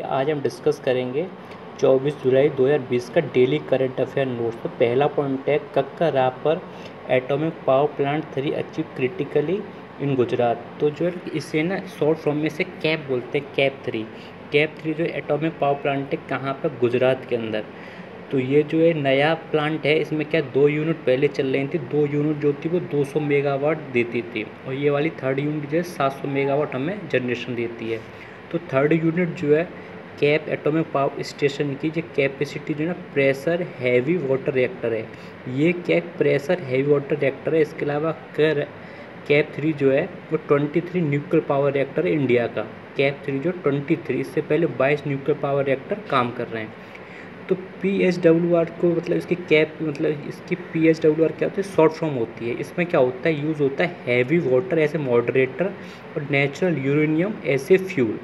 आज हम डिस्कस करेंगे 24 जुलाई 2020 का डेली करंट अफेयर नोट्स। तो पहला पॉइंट है Kakrapar atomic power plant 3 achieve critically in Gujarat. तो जो है इसे ना शॉर्ट फॉर्म में से कैप बोलते हैं, कैप 3 जो एटॉमिक पावर प्लांट है कहाँ पर, गुजरात के अंदर। तो ये जो है नया प्लांट है, इसमें क्या 2 यूनिट पहले चल रही थी, 2 यूनिट जो थी वो 200 मेगावाट देती थी और ये वाली थर्ड यूनिट जो है 700 मेगावाट हमें जनरेशन देती है। तो थर्ड यूनिट जो है कैप एटॉमिक पावर स्टेशन की जो कैपेसिटी जो है ना प्रेशर हैवी वाटर रिएक्टर है, ये क्या प्रेशर हैवी वाटर रिएक्टर है। इसके अलावा कैप 3 जो है वो 23 न्यूक्लियर पावर रिएक्टर है इंडिया का। कैप 3 जो 23, इससे पहले 22 न्यूक्लियर पावर रिएक्टर काम कर रहे हैं। तो PHWR को मतलब इसकी कैप मतलब इसकी PHWR क्या होती है, शॉर्ट फॉर्म होती है। इसमें क्या होता है, यूज़ होता है heavy water as a moderator और natural uranium as a fuel.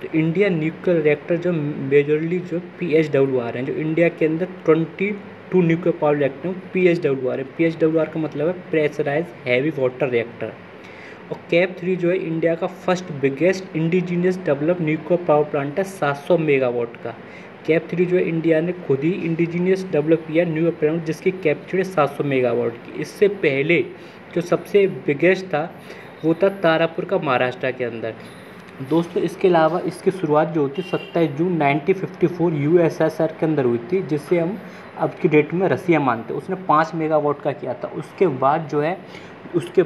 तो इंडिया न्यूक्लियर रिएक्टर जो मेजरली जो PHWR हैं, जो इंडिया के अंदर 22 न्यूक्लियर पावर रिएक्टर PHWR है। PHWR का मतलब है प्रेशराइज हैवी वाटर रिएक्टर। और कैप 3 जो है इंडिया का first biggest indigenous develop nuclear power plant है 700 मेगावाट का। कैप 3 जो है इंडिया ने खुद ही इंडिजीनियस डेवलप किया न्यूक्लियर प्लांट जिसकी कैपेसिटी है 700 मेगावाट की। इससे पहले जो सबसे बिगेस्ट था वो था तारापुर का, महाराष्ट्र के अंदर। दोस्तों इसके अलावा इसकी शुरुआत जो होती है 27 जून 1954 USSR के अंदर हुई थी, जिसे हम अब की डेट में रसिया मानते हैं। उसने 5 मेगावाट का किया था। उसके बाद जो है उसके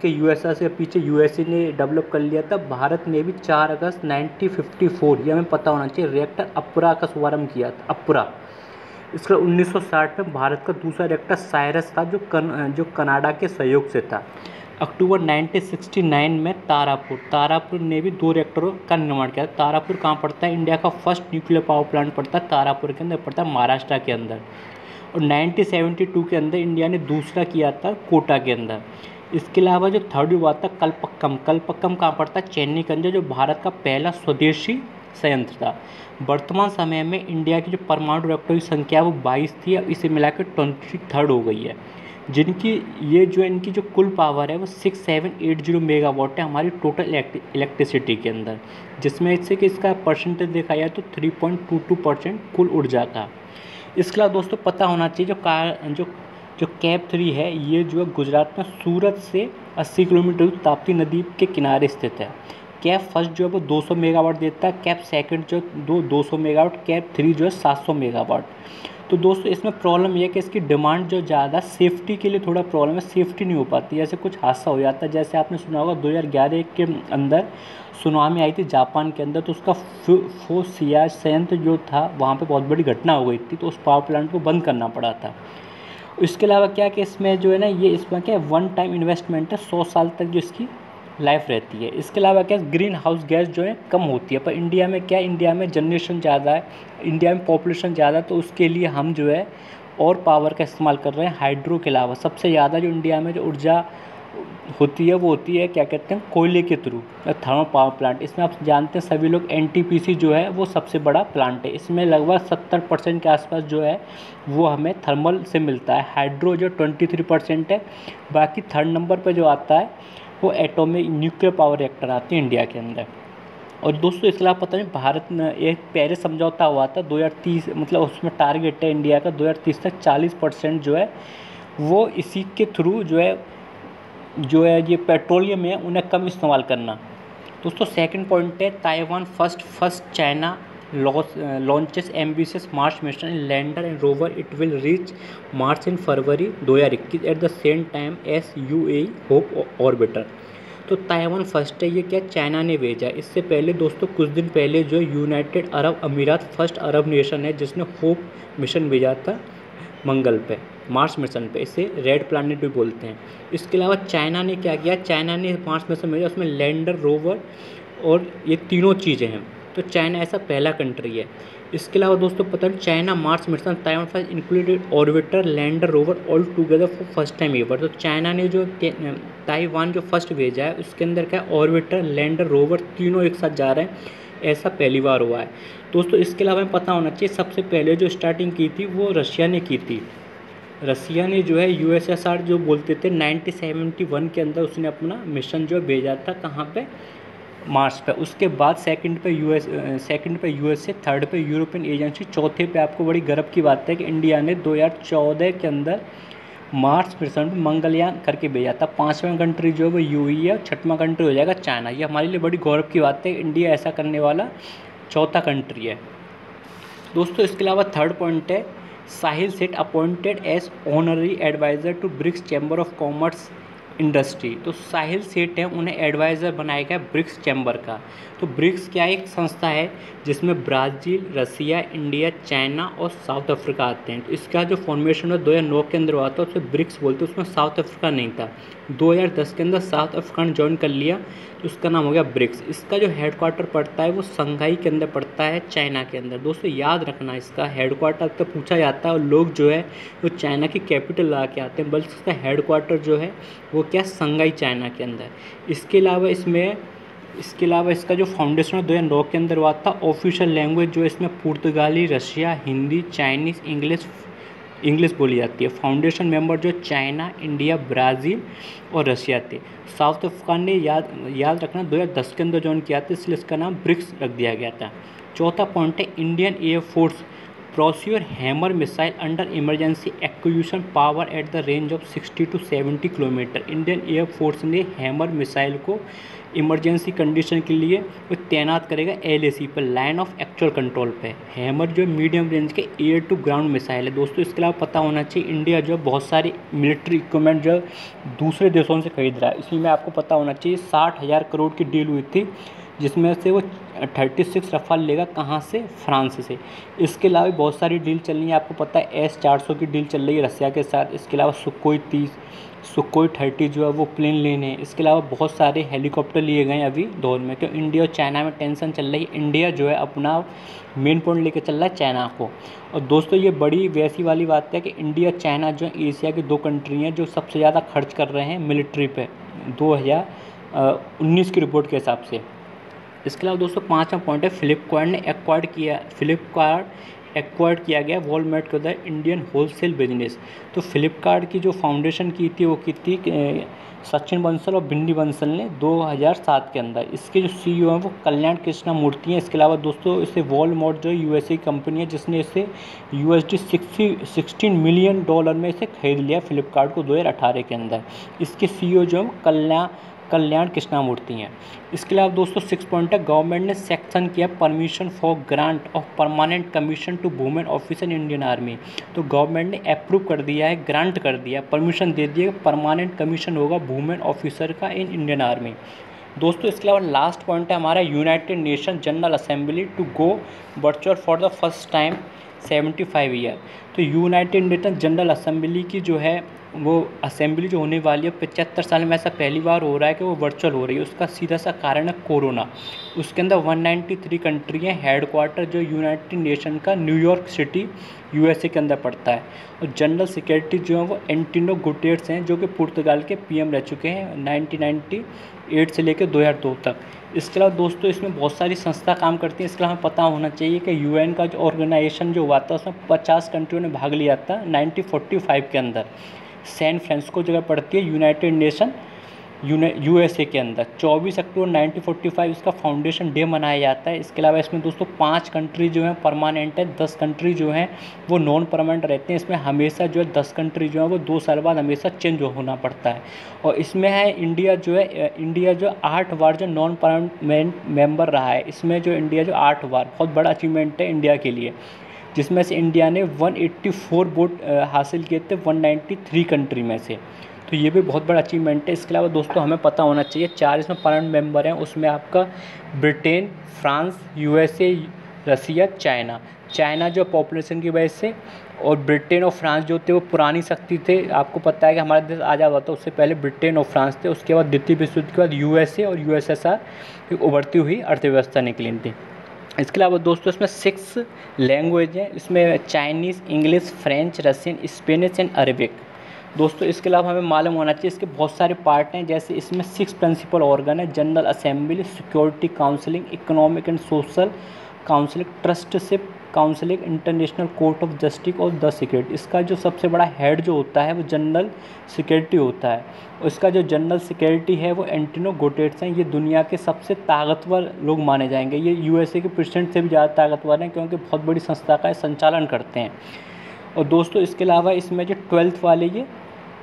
USSR से पीछे USA ने डेवलप कर लिया था। भारत ने भी 4 अगस्त 1954, ये हमें पता होना चाहिए, रिएक्टर अपुरा का शुभारंभ किया था। अपुरा इसका 1960 में भारत का दूसरा रिएक्टर साइरस था जो कनाडा के सहयोग से था। अक्टूबर 1969 में तारापुर ने भी 2 रिएक्टरों का निर्माण किया। तारापुर कहाँ पड़ता है, इंडिया का फर्स्ट न्यूक्लियर पावर प्लांट पड़ता है तारापुर के अंदर, पड़ता है महाराष्ट्र के अंदर। और 1972 के अंदर इंडिया ने दूसरा किया था कोटा के अंदर। इसके अलावा जो थर्ड हुआ था कलपक्कम कहाँ पड़ता है, चेन्नई के अंदर, जो भारत का पहला स्वदेशी संयंत्र था। वर्तमान समय में इंडिया की जो परमाणु रिएक्टर की संख्या वो 22 थी, अब इसे मिलाकर 23rd हो गई है, जिनकी इनकी जो कुल पावर है वो 6780 मेगावाट है हमारी टोटल इलेक्ट्रिसिटी के अंदर, जिसमें इससे कि इसका परसेंटेज देखा जाए तो 3.22% कुल ऊर्जा का। इसके अलावा दोस्तों पता होना चाहिए जो कैप 3 है ये जो है गुजरात में सूरत से 80 किलोमीटर ताप्ती नदी के किनारे स्थित है। कैप फर्स्ट जो है वो 200 मेगावाट देता है, कैप सेकंड जो 200 मेगावाट, कैप 3 जो है 700 मेगावाट। तो दोस्तों इसमें प्रॉब्लम यह है कि इसकी डिमांड जो ज़्यादा, सेफ्टी के लिए थोड़ा प्रॉब्लम है, सेफ्टी नहीं हो पाती। जैसे कुछ हादसा हो जाता है, जैसे आपने सुना होगा 2011 के अंदर सुनामी आई थी जापान के अंदर, तो उसका फुकुशिमा संयंत्र जो था वहाँ पे बहुत बड़ी घटना हो गई थी, तो उस पावर प्लांट को बंद करना पड़ा था। इसके अलावा क्या कि इसमें जो है ना ये इसमें क्या वन टाइम इन्वेस्टमेंट है, 100 साल तक जो इसकी लाइफ रहती है। इसके अलावा क्या ग्रीन हाउस गैस जो है कम होती है, पर इंडिया में क्या, इंडिया में जनरेशन ज़्यादा है, इंडिया में पॉपुलेशन ज़्यादा है, तो उसके लिए हम जो है और पावर का इस्तेमाल कर रहे हैं हाइड्रो के अलावा। सबसे ज़्यादा जो इंडिया में जो ऊर्जा होती है वो होती है क्या कहते हैं, कोयले के थ्रू, थर्मल पावर प्लांट। इसमें आप जानते हैं सभी लोग NTPC जो है वो सबसे बड़ा प्लांट है। इसमें लगभग 70% के आसपास जो है वो हमें थर्मल से मिलता है। हाइड्रो जो 23% है। बाकी थर्ड नंबर पर जो आता है वो एटॉमिक न्यूक्लियर पावर रिएक्टर आते हैं इंडिया के अंदर। और दोस्तों इसके अलावा पता नहीं भारत में एक पेरिस समझौता हुआ था 2030, मतलब उसमें टारगेट है इंडिया का 2030 तक 40% जो है वो इसी के थ्रू जो है ये पेट्रोलियम है उन्हें कम इस्तेमाल करना। दोस्तों सेकंड पॉइंट है Taiwan first China launches ambitious Mars mission in lander and rover, it will reach Mars in February 2021 at the same time S UAE hope orbiter. तो ताइवान फर्स्ट है, ये क्या चाइना ने भेजा। इससे पहले दोस्तों कुछ दिन पहले जो यूनाइटेड अरब अमीरात फर्स्ट अरब नेशन है जिसने होप मिशन भेजा था मंगल पे, मार्स मिशन पे, इसे रेड प्लैनेट भी बोलते हैं। इसके अलावा चाइना ने क्या किया, चाइना ने मार्स मिशन भेजा, उसमें लैंडर, रोवर और ये तीनों चीज़ें हैं। तो चाइना ऐसा पहला कंट्री है। इसके अलावा दोस्तों पता है China Mars mission Taiwan first included orbiter lander rover all together for first time ever. तो चाइना ने जो ताइवान जो फर्स्ट भेजा है उसके अंदर क्या ऑर्बिटर लैंडर रोवर तीनों एक साथ जा रहे हैं, ऐसा पहली बार हुआ है दोस्तों। इसके अलावा हमें पता होना चाहिए सबसे पहले जो स्टार्टिंग की थी वो रशिया ने की थी। रसिया ने जो है USSR जो बोलते थे 1971 के अंदर उसने अपना मिशन जो भेजा था कहाँ पे, मार्च पे। उसके बाद सेकंड पे यूएसए, थर्ड पे यूरोपियन एजेंसी, चौथे पे आपको बड़ी गर्व की बात है कि इंडिया ने 2014 के अंदर मार्स मिशन पे मंगलयान करके भेजा था। 5वां कंट्री जो है वो यूएई है, और 6वां कंट्री हो जाएगा चाइना। ये हमारे लिए बड़ी गौरव की बात है, इंडिया ऐसा करने वाला चौथा कंट्री है। दोस्तों इसके अलावा थर्ड पॉइंट है, Sahil Seth appointed as honorary advisor to BRICS chamber of commerce industry. तो साहिल सेठ हैं, उन्हें एडवाइज़र बनाया गया ब्रिक्स चैम्बर का। तो ब्रिक्स क्या एक संस्था है जिसमें ब्राज़ील, रसिया, इंडिया, चाइना और साउथ अफ्रीका आते हैं। तो इसका जो फॉर्मेशन है 2009 के अंदर हुआ था, उसे ब्रिक्स बोलते हैं, उसमें साउथ अफ्रीका नहीं था। 2010 के अंदर साउथ अफ्रीका ने ज्वाइन कर लिया, तो उसका नाम हो गया ब्रिक्स। इसका जो हेडक्वार्टर पड़ता है वो शंघाई के अंदर पड़ता है, चाइना के अंदर। दोस्तों याद रखना, इसका हेडक्वार्टर तो पूछा जाता है और लोग जो है वो चाइना की कैपिटल ला के आते हैं, बल्कि इसका हेडक्वार्टर जो है वो क्या, शंघाई चाइना के अंदर। इसके अलावा इसका जो फाउंडेशन 2009 के अंदर हुआ था। ऑफिशियल लैंग्वेज जो है इसमें पुर्तगाली, रशिया, हिंदी, चाइनीज़, इंग्लिश बोली जाती है। फाउंडेशन मेंबर जो चाइना, इंडिया, ब्राज़ील और रशिया थे। साउथ अफ्रीका ने याद रखना 2010 के अंदर ज्वाइन किया था, इसलिए इसका नाम ब्रिक्स रख दिया गया था। चौथा पॉइंट है, Indian air force procure hammer missile under emergency acquisition power at the range of 60 to 70 kilometre. Indian air force ने हैमर मिसाइल को इमरजेंसी कंडीशन के लिए वो तैनात करेगा LAC पर, लाइन ऑफ एक्चुअल कंट्रोल पे। हैमर जो मीडियम रेंज के एयर टू ग्राउंड मिसाइल है। दोस्तों इसके अलावा पता होना चाहिए, इंडिया जो बहुत सारी मिलिट्री इक्विपमेंट जो दूसरे देशों से खरीद रहा है। इसी में आपको पता होना चाहिए 60,000 करोड़ की डील हुई थी, जिसमें से वो 36 रफाल लेगा, कहाँ से, फ्रांस से। इसके अलावा बहुत सारी डील चल रही है, आपको पता है S-400 की डील चल रही है रसिया के साथ। इसके अलावा सुकोई 30 जो है वो प्लेन लेने हैं। इसके अलावा बहुत सारे हेलीकॉप्टर लिए गए हैं अभी दौर में, क्योंकि इंडिया और चाइना में टेंशन चल रही है। इंडिया जो है अपना मेन पॉइंट लेकर चल रहा है चाइना को। और दोस्तों ये बड़ी वैसी वाली बात है कि इंडिया चाइना जो एशिया की 2 कंट्री हैं जो सबसे ज़्यादा खर्च कर रहे हैं मिलिट्री पे 2019 की रिपोर्ट के हिसाब से। इसके अलावा दोस्तों 5वां पॉइंट है, फ्लिपकार्ट एक्वायर्ड किया गया वॉलमार्ट के उधर इंडियन होलसेल बिजनेस। तो फ्लिपकार्ट की जो फाउंडेशन की थी वो की थी सचिन बंसल और बिन्नी बंसल ने 2007 के अंदर। इसके जो CEO हैं वो कल्याण कृष्णा मूर्ति हैं। इसके अलावा दोस्तों इसे वॉलमार्ट जो USA की कंपनी है, जिसने इसे USD 16 मिलियन डॉलर में इसे खरीद लिया फ्लिपकार्ट को 2018 के अंदर। इसके CEO जो हैं कल्याण कृष्णा मूर्ति हैं। इसके अलावा दोस्तों 6 पॉइंट है, गवर्नमेंट ने सेक्शन किया permission for grant of permanent commission to women officer in Indian army. तो गवर्नमेंट ने अप्रूव कर दिया है, ग्रांट कर दिया, परमिशन दे दिया, परमानेंट कमीशन होगा वुमेन ऑफिसर का इन इंडियन आर्मी। दोस्तों इसके अलावा लास्ट पॉइंट है हमारा, United Nation General Assembly to go virtual for the first time 75 year. तो यूनाइटेड नेशन जनरल असेंबली की जो है वो असेंबली जो होने वाली है 75 साल में ऐसा पहली बार हो रहा है कि वो वर्चुअल हो रही है। उसका सीधा सा कारण है कोरोना। उसके अंदर 193 कंट्री हैं। हेडक्वार्टर जो यूनाइटेड नेशन का न्यूयॉर्क सिटी USA के अंदर पड़ता है। और जनरल सेक्रेटरी जो है वो एंटोनियो गुटेरेस हैं, जो कि पुर्तगाल के PM रह चुके हैं 1998 से लेकर 2002 तक। इसके अलावा दोस्तों इसमें बहुत सारी संस्था काम करती हैं। इसके अलावा हमें पता होना चाहिए कि UN का जो ऑर्गेनाइजेशन जो हुआ था उसमें 50 कंट्रियों ने भाग लिया था 1945 के अंदर। सैन फ्रांसिस्को जगह पड़ती है यूनाइटेड नेशन USA के अंदर। 24 अक्टूबर 1945 इसका फाउंडेशन डे मनाया जाता है। इसके अलावा इसमें दोस्तों 5 कंट्री जो हैं परमानेंट है, 10 कंट्री जो हैं वो नॉन परमानेंट रहते हैं। इसमें हमेशा जो है 10 कंट्री जो है वो 2 साल बाद हमेशा चेंज होना पड़ता है। और इसमें है इंडिया जो 8 बार जो नॉन परमानेंट मेंबर रहा है। इसमें जो इंडिया जो 8 बार, बहुत बड़ा अचीवमेंट है इंडिया के लिए, जिसमें से इंडिया ने 184 वोट हासिल किए थे 193 कंट्री में से। तो ये भी बहुत बड़ा अचीवमेंट है। इसके अलावा दोस्तों हमें पता होना चाहिए 4 इसमें परमानेंट मेंबर हैं। उसमें आपका ब्रिटेन, फ्रांस, USA, रसिया, चाइना जो पॉपुलेशन की वजह से, और ब्रिटेन और फ्रांस जो थे वो पुरानी शक्ति थे। आपको पता है कि हमारा देश आज़ाद हुआ था उससे पहले ब्रिटेन और फ्रांस थे। उसके बाद द्वितीय विश्व युद्ध के बाद USA और USSR एक उभरती हुई अर्थव्यवस्था निकली थी। इसके अलावा दोस्तों इसमें 6 लैंग्वेज हैं। इसमें Chinese, English, French, Russian, Spanish and Arabic. दोस्तों इसके अलावा हमें मालूम होना चाहिए इसके बहुत सारे पार्ट हैं। जैसे इसमें 6 प्रिंसिपल ऑर्गन है, general assembly, security counselling, economic and social, council ट्रस्टशिप council international court of justice और द सिक्योरिटी। इसका जो सबसे बड़ा हेड जो होता है वो जनरल सिक्योरिटी होता है, और इसका जो जनरल सिक्योरिटी है वो एंटोनियो गुटेरेस हैं। ये दुनिया के सबसे ताकतवर लोग माने जाएंगे, ये यूएसए के प्रेसिडेंट से भी ज़्यादा ताकतवर हैं, क्योंकि बहुत बड़ी संस्था का संचालन करते हैं। और दोस्तों इसके अलावा इसमें जो 12th वाले ये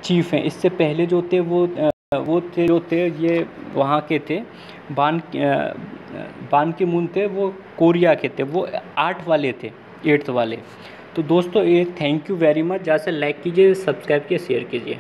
चीफ हैं, इससे पहले जो थे वो थे ये वहाँ के थे, बान की मून थे, वो कोरिया के थे, वो 8 वाले थे, 8th वाले। तो दोस्तों ये थैंक यू वेरी मच। ज़्यादा से लाइक कीजिए, सब्सक्राइब कीजिए, शेयर कीजिए।